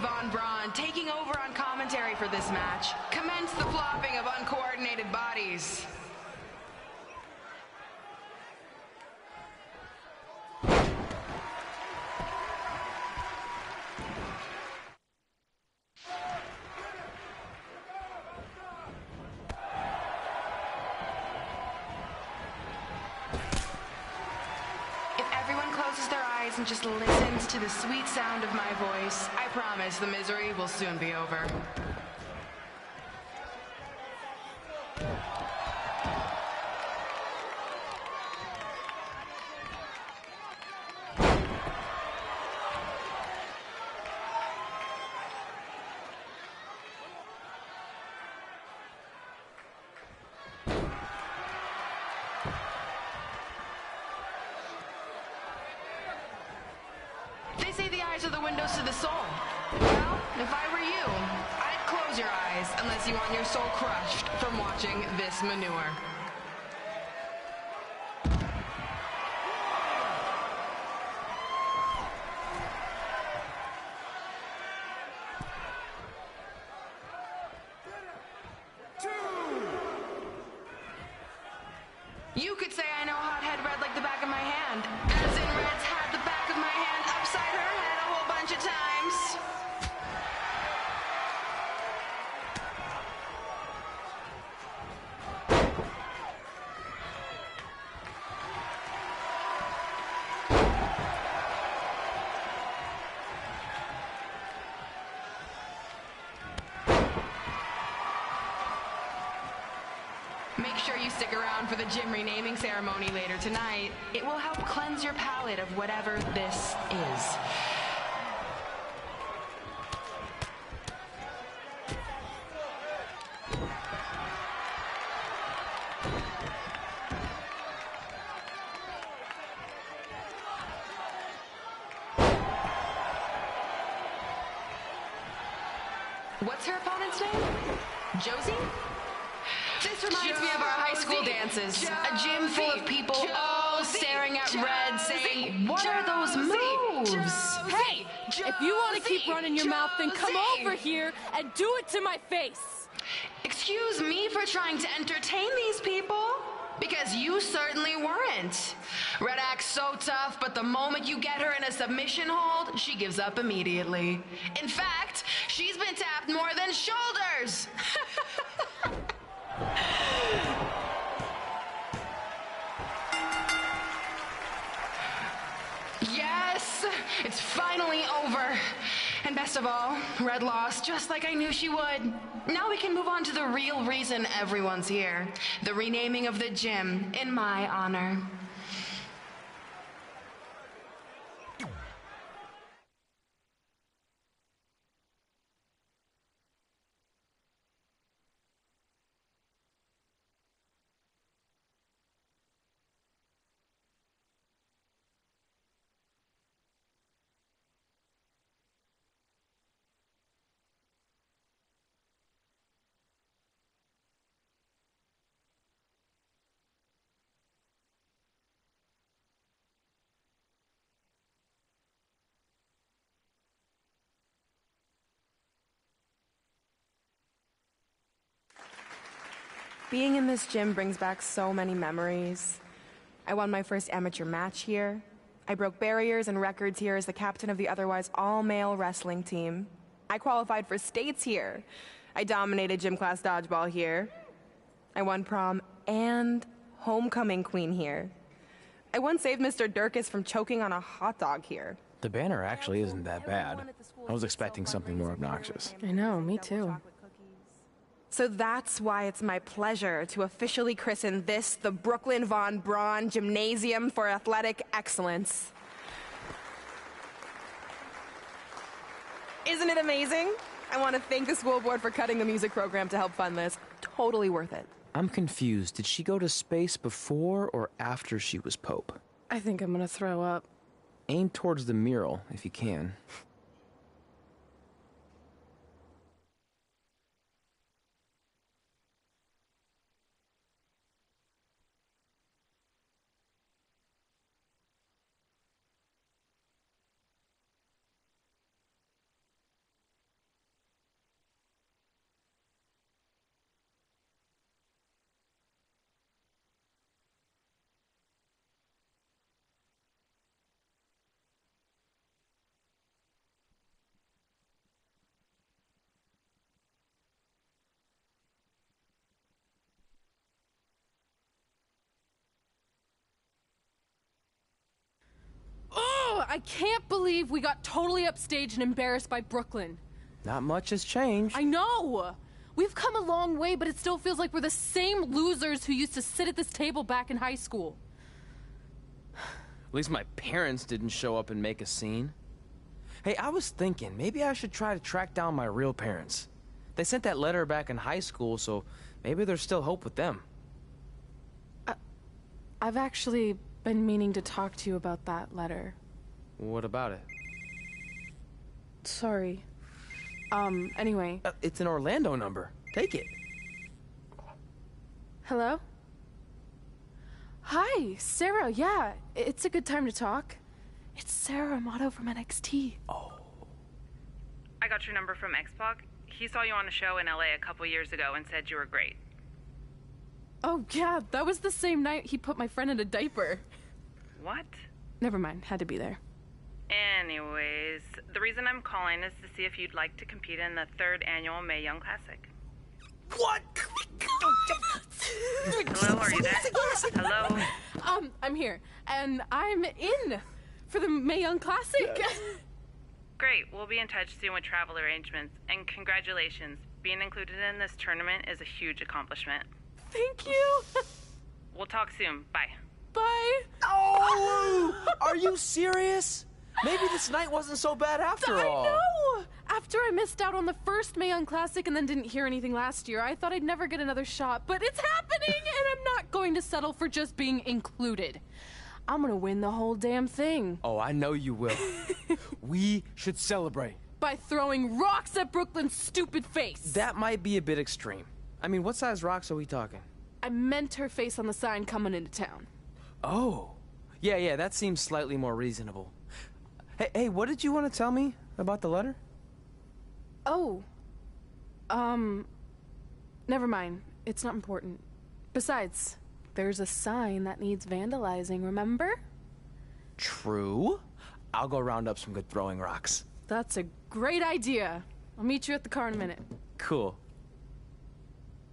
Von Braun taking over on commentary for this match. Commence the flopping of uncoordinated bodies. And just listens to the sweet sound of my voice, I promise the misery will soon be over. windows to the soul. Well, if I were you, I'd close your eyes unless you want your soul crushed from watching this manure. You could say I know hothead red like the back of my hand, as in Red's had the back of my hand upside her head a whole bunch of times. Make sure you stick around for the gym renaming ceremony later tonight. It will help cleanse your palate of whatever this is. What's her opponent's name? Josie? This reminds me of our high school dances. A gym full of people all staring at Red saying, "What are those moves?" Hey, if you want to keep running your mouth, then come over here and do it to my face. Excuse me for trying to entertain these people? Because you certainly weren't. Red acts so tough, but the moment you get her in a submission hold, she gives up immediately. In fact, she's been tapped more than shoulders. Yes, it's finally over. And best of all, Red lost just like I knew she would. Now we can move on to the real reason everyone's here. The renaming of the gym in my honor. Being in this gym brings back so many memories. I won my first amateur match here. I broke barriers and records here as the captain of the otherwise all-male wrestling team. I qualified for states here. I dominated gym class dodgeball here. I won prom and homecoming queen here. I once saved Mr. Durkis from choking on a hot dog here. The banner actually isn't that bad. I was expecting something more obnoxious. I know, me too. So that's why it's my pleasure to officially christen this the Brooklyn Von Braun Gymnasium for Athletic Excellence. Isn't it amazing? I want to thank the school board for cutting the music program to help fund this. Totally worth it. I'm confused. Did she go to space before or after she was Pope? I think I'm gonna throw up. Aim towards the mural, if you can. I can't believe we got totally upstaged and embarrassed by Brooklyn. Not much has changed. I know! We've come a long way, but it still feels like we're the same losers who used to sit at this table back in high school. At least my parents didn't show up and make a scene. Hey, I was thinking, maybe I should try to track down my real parents. They sent that letter back in high school, so maybe there's still hope with them. I've actually been meaning to talk to you about that letter. What about it? Sorry. Anyway. It's an Orlando number. Take it. Hello? Hi, Sarah. Yeah, it's a good time to talk. It's Sarah Amato from NXT. Oh. I got your number from Xpac. He saw you on a show in LA a couple years ago and said you were great. Oh, yeah, that was the same night he put my friend in a diaper. What? Never mind, had to be there. Anyways, the reason I'm calling is to see if you'd like to compete in the 3rd annual Mae Young Classic. What? Hello, are you there? Hello? I'm here, and I'm in for the Mae Young Classic. Great, we'll be in touch soon with travel arrangements, and congratulations. Being included in this tournament is a huge accomplishment. Thank you. We'll talk soon. Bye. Bye. Oh! Are you serious? Maybe this night wasn't so bad after all. I know! After I missed out on the first Mae Young Classic and then didn't hear anything last year, I thought I'd never get another shot. But it's happening, and I'm not going to settle for just being included. I'm gonna win the whole damn thing. Oh, I know you will. We should celebrate. By throwing rocks at Brooklyn's stupid face. That might be a bit extreme. I mean, what size rocks are we talking? I meant her face on the sign coming into town. Oh. Yeah, that seems slightly more reasonable. Hey, what did you want to tell me about the letter? Oh. Never mind. It's not important. Besides, there's a sign that needs vandalizing, remember? True. I'll go round up some good throwing rocks. That's a great idea. I'll meet you at the car in a minute. Cool.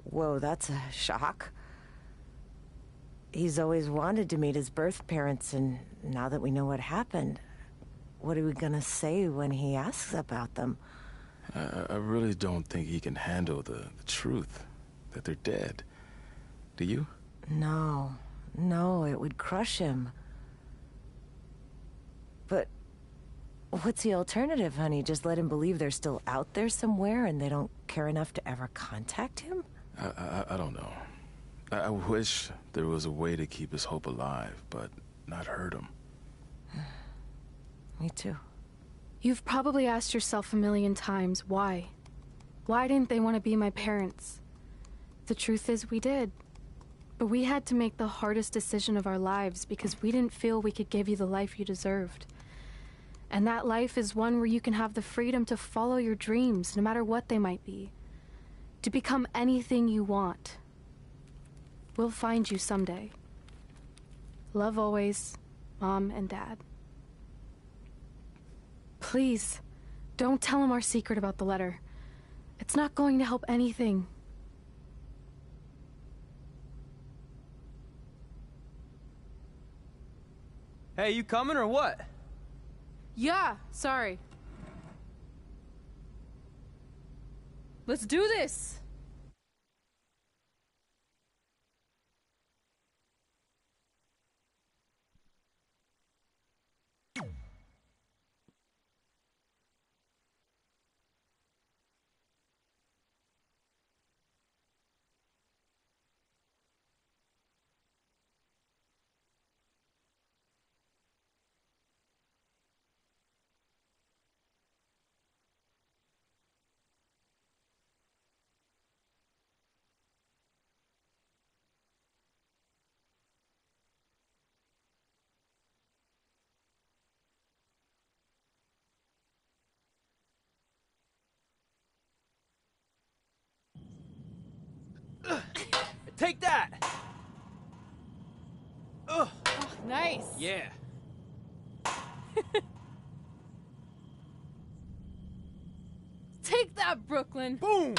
Whoa, that's a shock. He's always wanted to meet his birth parents, and now that we know what happened, what are we gonna say when he asks about them? I really don't think he can handle the truth, that they're dead. Do you? No, it would crush him. But what's the alternative, honey? Just let him believe they're still out there somewhere and they don't care enough to ever contact him? I don't know. I wish there was a way to keep his hope alive, but not hurt him. Me too. You've probably asked yourself a million times, why? Why didn't they want to be my parents? The truth is, we did. But we had to make the hardest decision of our lives because we didn't feel we could give you the life you deserved. And that life is one where you can have the freedom to follow your dreams, no matter what they might be. To become anything you want. We'll find you someday. Love always, Mom and Dad. Please, don't tell him our secret about the letter. It's not going to help anything. Hey, you coming or what? Yeah, sorry. Let's do this! Take that! Ugh. Oh, nice! Yeah. Take that, Brooklyn! Boom!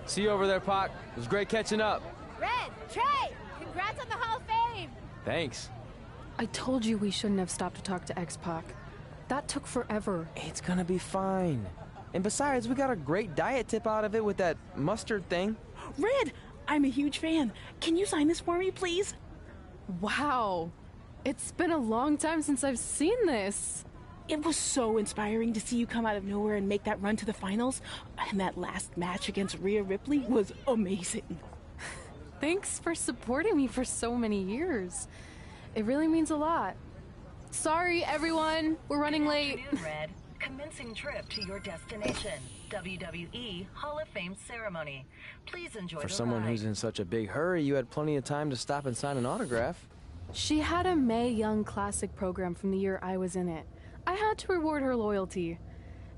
See you over there, Pac. It was great catching up. Red, Trey, congrats on the Hall of Fame. Thanks. I told you we shouldn't have stopped to talk to X-Pac. That took forever. It's gonna be fine. And besides, we got a great diet tip out of it with that mustard thing. Red, I'm a huge fan. Can you sign this for me, please? Wow. It's been a long time since I've seen this. It was so inspiring to see you come out of nowhere and make that run to the finals. And that last match against Rhea Ripley was amazing. Thanks for supporting me for so many years. It really means a lot. Sorry, everyone. We're running late. Good afternoon, Red. Commencing trip to your destination. WWE Hall of Fame ceremony. Please enjoy For the someone ride. who's in such a big hurry, you had plenty of time to stop and sign an autograph. She had a Mae Young Classic program from the year I was in it. I had to reward her loyalty.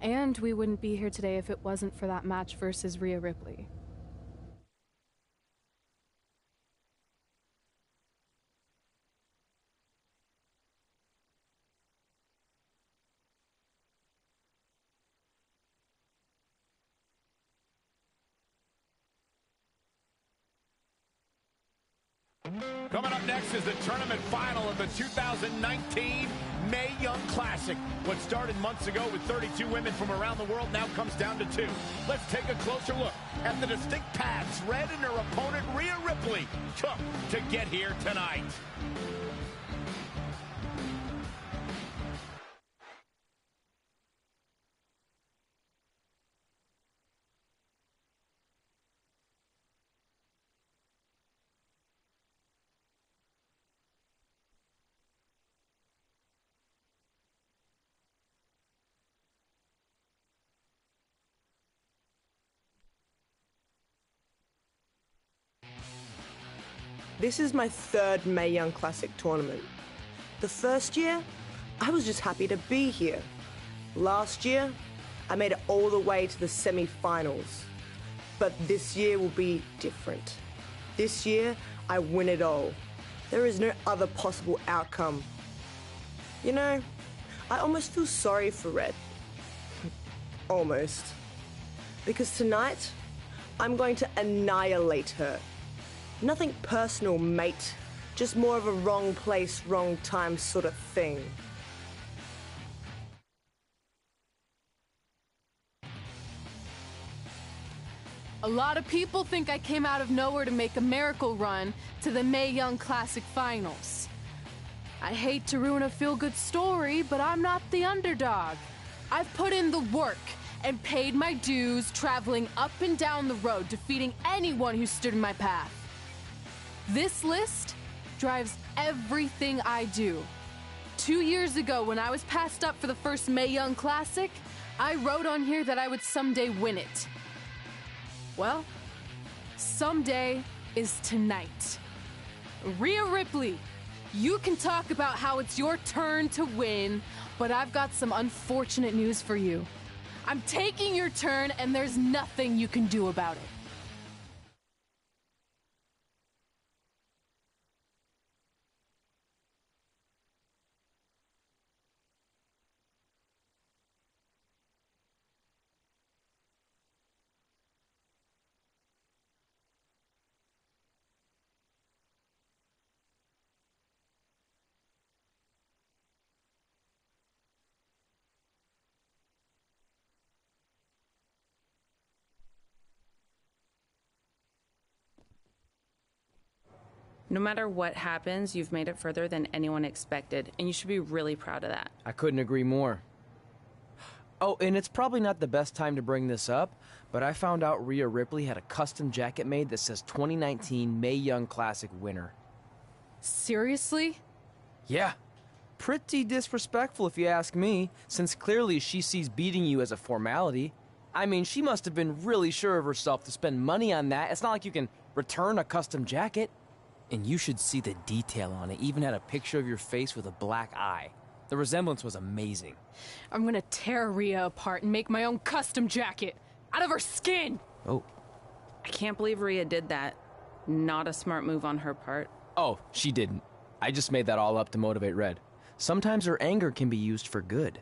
And we wouldn't be here today if it wasn't for that match versus Rhea Ripley. Coming up next is the tournament final of the 2019 Mae Young Classic. What started months ago with 32 women from around the world now comes down to 2. Let's take a closer look at the distinct paths Red and her opponent Rhea Ripley took to get here tonight. This is my 3rd Mae Young Classic tournament. The first year, I was just happy to be here. Last year, I made it all the way to the semi-finals. But this year will be different. This year, I win it all. There is no other possible outcome. You know, I almost feel sorry for Red. Almost. Because tonight, I'm going to annihilate her. Nothing personal, mate. Just more of a wrong place, wrong time sort of thing. A lot of people think I came out of nowhere to make a miracle run to the Mae Young Classic finals. I hate to ruin a feel-good story, but I'm not the underdog. I've put in the work and paid my dues traveling up and down the road, defeating anyone who stood in my path. This list drives everything I do. 2 years ago, when I was passed up for the first Mae Young Classic, I wrote on here that I would someday win it. Well, someday is tonight. Rhea Ripley, you can talk about how it's your turn to win, but I've got some unfortunate news for you. I'm taking your turn, and there's nothing you can do about it. No matter what happens, you've made it further than anyone expected, and you should be really proud of that. I couldn't agree more. Oh, and it's probably not the best time to bring this up, but I found out Rhea Ripley had a custom jacket made that says 2019 Mae Young Classic winner. Seriously? Yeah. Pretty disrespectful if you ask me, since clearly she sees beating you as a formality. I mean, she must have been really sure of herself to spend money on that. It's not like you can return a custom jacket. And you should see the detail on it. Even had a picture of your face with a black eye. The resemblance was amazing. I'm gonna tear Rhea apart and make my own custom jacket out of her skin! Oh. I can't believe Rhea did that. Not a smart move on her part. Oh, she didn't. I just made that all up to motivate Red. Sometimes her anger can be used for good.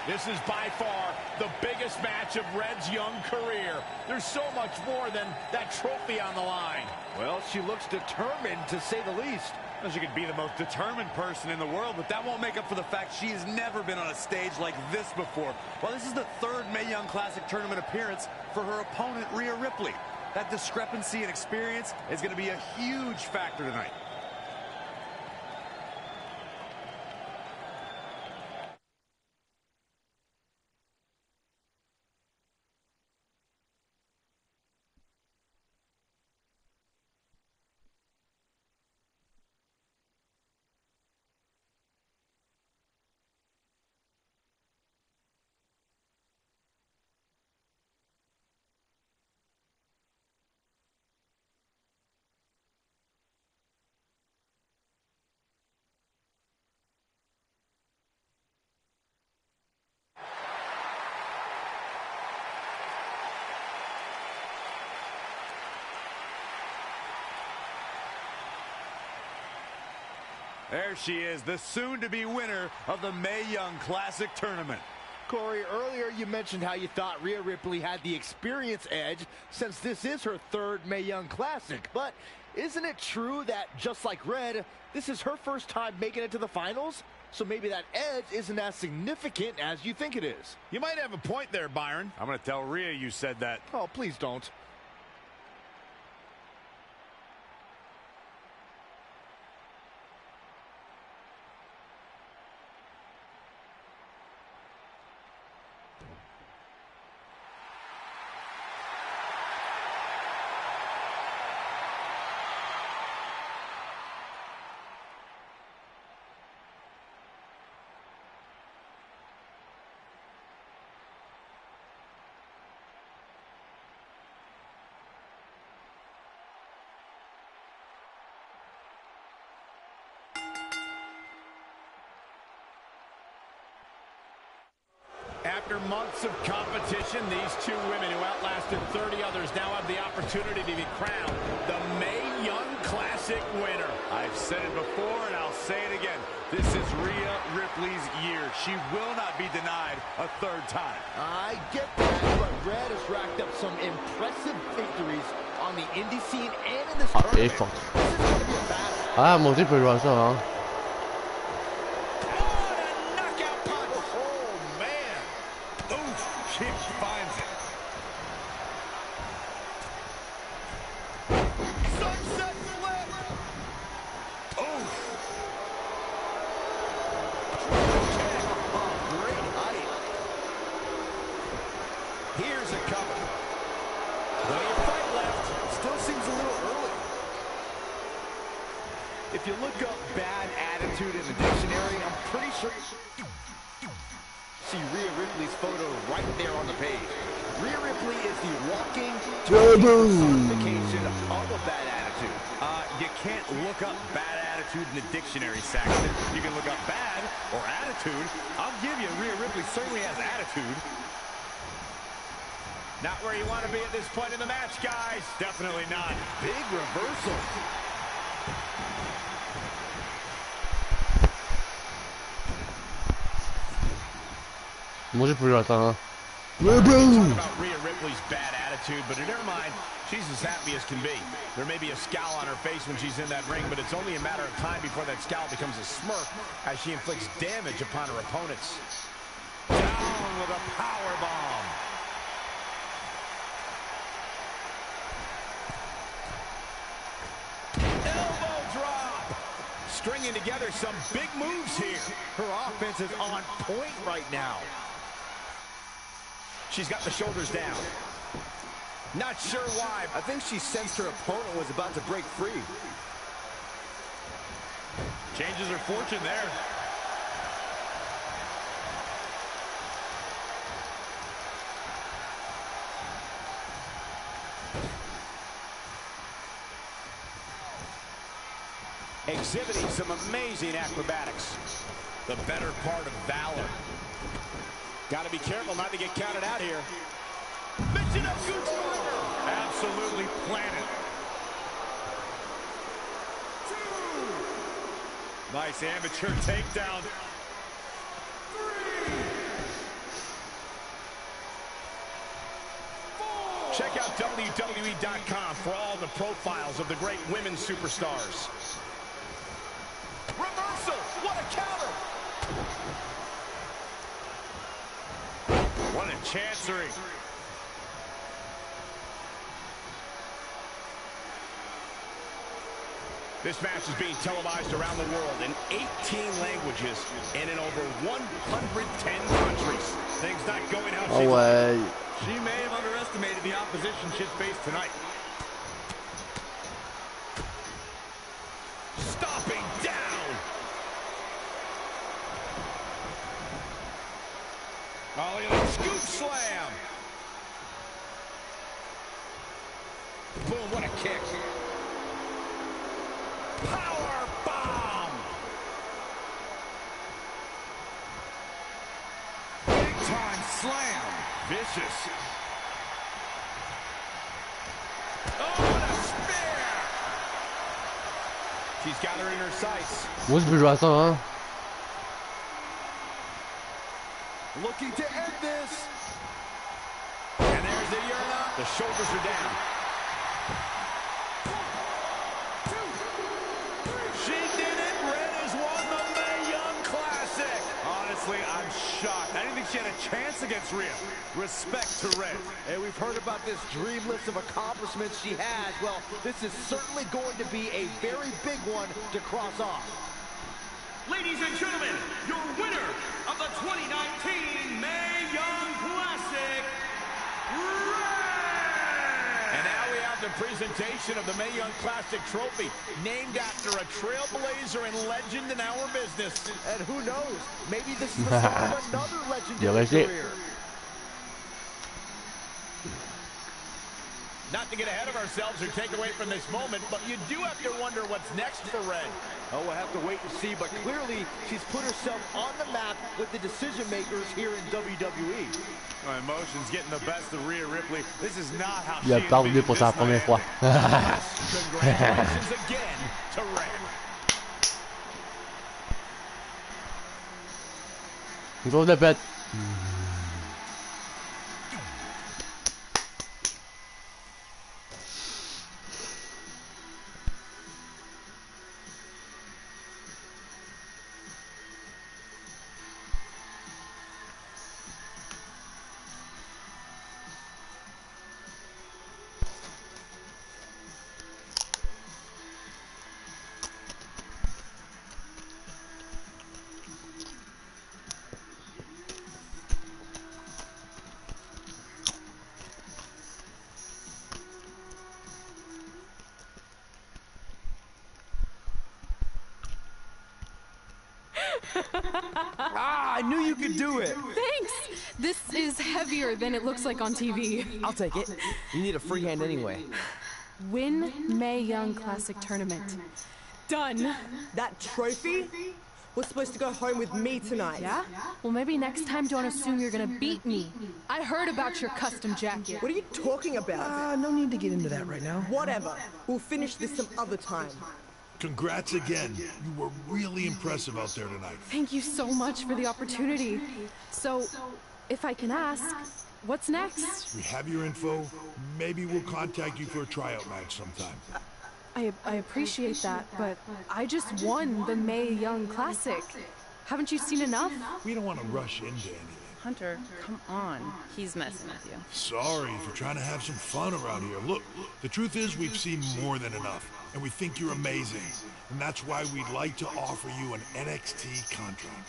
This is by far the biggest match of Red's young career. There's so much more than that trophy on the line. Well, she looks determined, to say the least. Well, she could be the most determined person in the world, but that won't make up for the fact she has never been on a stage like this before. Well, this is the third Mae Young Classic tournament appearance for her opponent, Rhea Ripley. That discrepancy in experience is going to be a huge factor tonight. There she is, the soon-to-be winner of the Mae Young Classic Tournament. Corey, earlier you mentioned how you thought Rhea Ripley had the experience edge since this is her third Mae Young Classic. But isn't it true that, just like Red, this is her first time making it to the finals? So maybe that edge isn't as significant as you think it is. You might have a point there, Byron. I'm going to tell Rhea you said that. Oh, please don't. After months of competition, these two women who outlasted 30 others now have the opportunity to be crowned the Mae Young Classic winner. I've said it before and I'll say it again. This is Rhea Ripley's year. She will not be denied a third time. I get that, but Red has racked up some impressive victories on the indie scene and in this tournament. This is going to be a battle.冇啲佢話咗啊。She finds it. Sunset flip. Oh. Great height. Here's a cover. Plenty of fight left. Still seems a little early. If you look up bad attitude in the dictionary, I'm pretty sure see Rhea Ripley's photo right there on the page. Rhea Ripley is the walking personification of a bad attitude. You can't look up bad attitude in the dictionary, Saxton. You can look up bad or attitude. I'll give you Rhea Ripley certainly has attitude. Not where you want to be at this point in the match, guys. Definitely not. Big reversal. 뭐지 불렀다. Talk about Rhea Ripley's bad attitude, but in her mind, she's as happy as can be. There may be a scowl on her face when she's in that ring, but it's only a matter of time before that scowl becomes a smirk as she inflicts damage upon her opponents. Down with a power bomb. Elbow drop. Stringing together some big moves here. Her offense is on point right now. She's got the shoulders down. Not sure why. I think she sensed her opponent was about to break free. Changes her fortune there. Exhibiting some amazing acrobatics. The better part of valor. Got to be careful not to get counted out here. Michinoku driver. Absolutely planted. Nice amateur takedown. WWE.com for all the profiles of the great women's superstars. Reversal! What a counter! What a chancery. This match is being televised around the world in 18 languages and in over 110 countries. Things not going how she wanted. She may have underestimated the opposition she'd face tonight. Stomping down. Oh, look at that scoop slam. Boom, what a kick. Power bomb! Big time slam! Vicious. Oh, what a spear! She's got her in her sights. Moi, je peux jouer à ça, hein. Looking to end this. And there's the urinal. The shoulders are down. She did it. Red has won the Mae Young Classic. Honestly, I'm shocked. I didn't think she had a chance against Rhea. Respect to Red. Hey, we've heard about this dream list of accomplishments she has. Well, this is certainly going to be a very big one to cross off. Ladies and gentlemen, your winner of the 2019 Mae Young Classic, And now we have the presentation of the Mae Young Classic trophy, named after a trailblazer and legend in our business. And who knows, maybe this is the start of another legendary career. Not to get ahead of ourselves or take away from this moment, but you do have to wonder what's next for Red. Oh, we'll have to wait and see, but clearly she's put herself on the map with the decision makers here in WWE. Emotions getting the best of Rhea Ripley. This is not how Il a parlé pour sa première fois. Congratulations again to Red. Grosse défaite. I knew you could do it. Thanks! This is heavier than it looks like on TV. I'll take it. You need a free hand anyway. Win Mae Young Classic Tournament. Done. That trophy was supposed to go home with me tonight. Yeah? Well, maybe next time don't assume you're gonna beat me. I heard about your custom jacket. What are you talking about? No need to get into that right now. Whatever. We'll finish this some other time. Congrats again. You were really impressive out there tonight. Thank you so much for the opportunity. So, if I can ask, what's next? We have your info. Maybe we'll contact you for a tryout match sometime. I appreciate that, but I just won the Mae Young Classic. Haven't you seen enough? We don't want to rush into anything. Hunter, come on. He's messing with you. Sorry for trying to have some fun around here. Look, the truth is we've seen more than enough, and we think you're amazing. And that's why we'd like to offer you an NXT contract.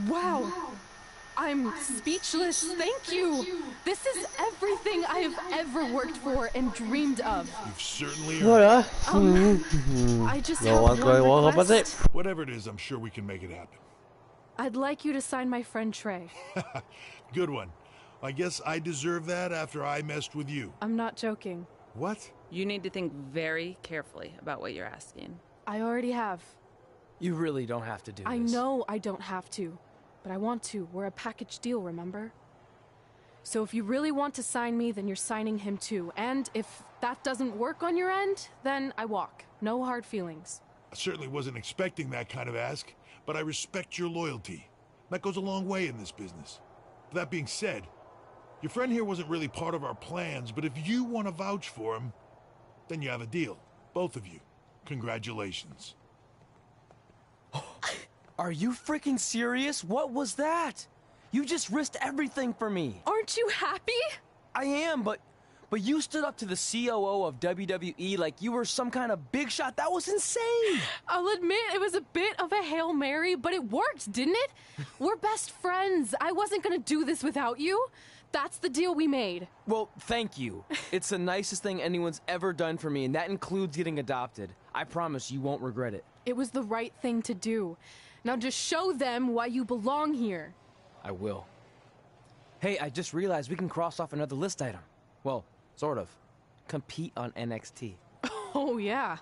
Wow! I'm speechless. Thank you. This is everything I have ever worked for and dreamed of. You've certainly Voilà. I just have one request. Whatever it is, I'm sure we can make it happen. I'd like you to sign my friend Trey. Good one. I guess I deserve that after I messed with you. I'm not joking. What? You need to think very carefully about what you're asking. I already have. You really don't have to do this. I know I don't have to, but I want to. We're a package deal, remember? So if you really want to sign me, then you're signing him too. And if that doesn't work on your end, then I walk. No hard feelings. I certainly wasn't expecting that kind of ask, but I respect your loyalty. That goes a long way in this business. That being said, Your friend here wasn't really part of our plans, but if you want to vouch for him, then you have a deal. Both of you. Congratulations. Are you freaking serious? What was that? You just risked everything for me. Aren't you happy? I am, but you stood up to the COO of WWE like you were some kind of big shot. That was insane. I'll admit it was a bit of a Hail Mary, but it worked, didn't it? We're best friends. I wasn't gonna do this without you. That's the deal we made. Well, thank you. It's the nicest thing anyone's ever done for me, and that includes getting adopted. I promise you won't regret it. It was the right thing to do. Now just show them why you belong here. I will. Hey, I just realized we can cross off another list item. Well, sort of. Compete on NXT. Oh, yeah.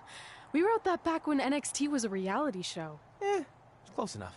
We wrote that back when NXT was a reality show. It's close enough.